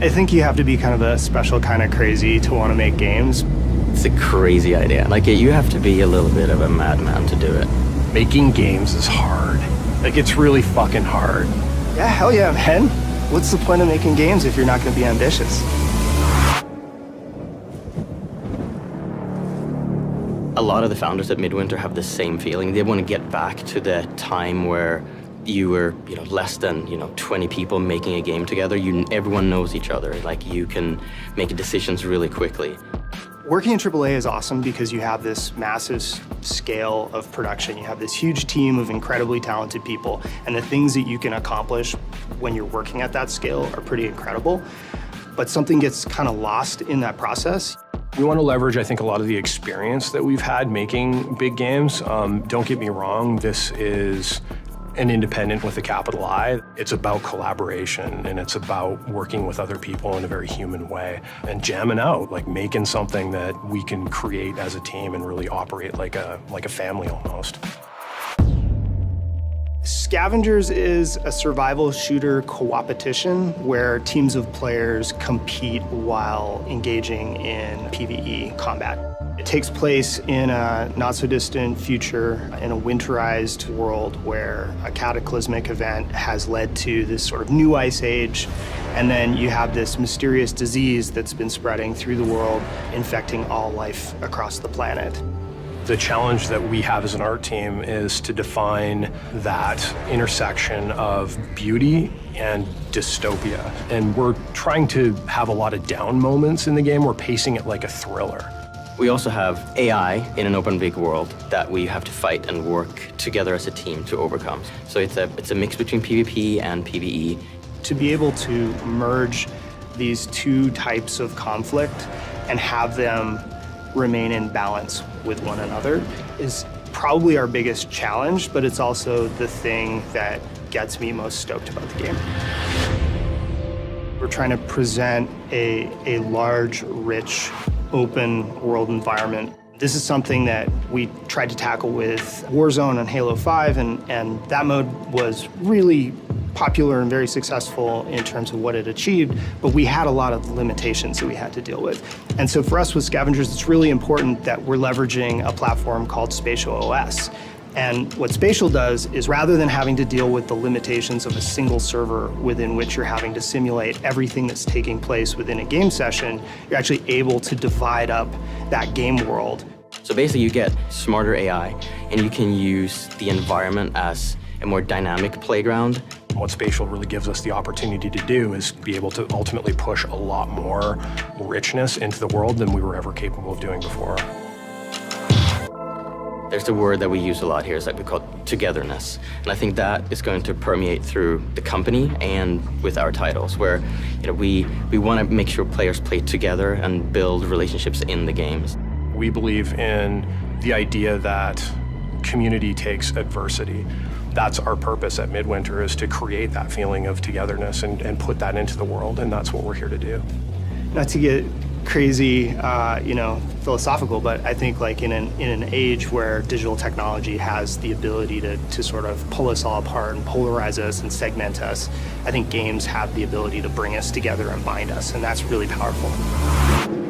I think you have to be kind of a special kind of crazy to want to make games. It's a crazy idea. Like, you have to be a little bit of a madman to do it. Making games is hard. Like, it's really fucking hard. Yeah, hell yeah, man. What's the point of making games if you're not going to be ambitious? A lot of the founders at Midwinter have the same feeling. They want to get back to the time where you were, less than, 20 people making a game together. Everyone knows each other. Like, you can make decisions really quickly. Working in AAA is awesome because you have this massive scale of production. You have this huge team of incredibly talented people, and the things that you can accomplish when you're working at that scale are pretty incredible. But something gets kind of lost in that process. We want to leverage, I think, a lot of the experience that we've had making big games. Don't get me wrong, this is an independent with a capital I. It's about collaboration, and it's about working with other people in a very human way and jamming out, like making something that we can create as a team and really operate like a family almost. Scavengers is a survival shooter co-opetition where teams of players compete while engaging in PvE combat. It takes place in a not-so-distant future in a winterized world where a cataclysmic event has led to this sort of new ice age, and then you have this mysterious disease that's been spreading through the world, infecting all life across the planet. The challenge that we have as an art team is to define that intersection of beauty and dystopia. And we're trying to have a lot of down moments in the game. We're pacing it like a thriller. We also have AI in an open big world that we have to fight and work together as a team to overcome. So it's a mix between PvP and PvE. To be able to merge these two types of conflict and have them remain in balance with one another is probably our biggest challenge, but it's also the thing that gets me most stoked about the game. We're trying to present a large, rich, open world environment. This is something that we tried to tackle with Warzone and Halo 5, and that mode was really popular and very successful in terms of what it achieved, but we had a lot of limitations that we had to deal with. And so for us with Scavengers, it's really important that we're leveraging a platform called Spatial OS. And what Spatial does is, rather than having to deal with the limitations of a single server within which you're having to simulate everything that's taking place within a game session, you're actually able to divide up that game world. So basically you get smarter AI, and you can use the environment as a more dynamic playground. What Spatial really gives us the opportunity to do is be able to ultimately push a lot more richness into the world than we were ever capable of doing before. There's a word that we use a lot here, is that we call togetherness. And I think that is going to permeate through the company and with our titles, where we want to make sure players play together and build relationships in the games. We believe in the idea that community takes adversity. That's our purpose at Midwinter, is to create that feeling of togetherness and put that into the world, and that's what we're here to do. Not to get crazy, philosophical, but I think like in an age where digital technology has the ability to sort of pull us all apart and polarize us and segment us, I think games have the ability to bring us together and bind us, and that's really powerful.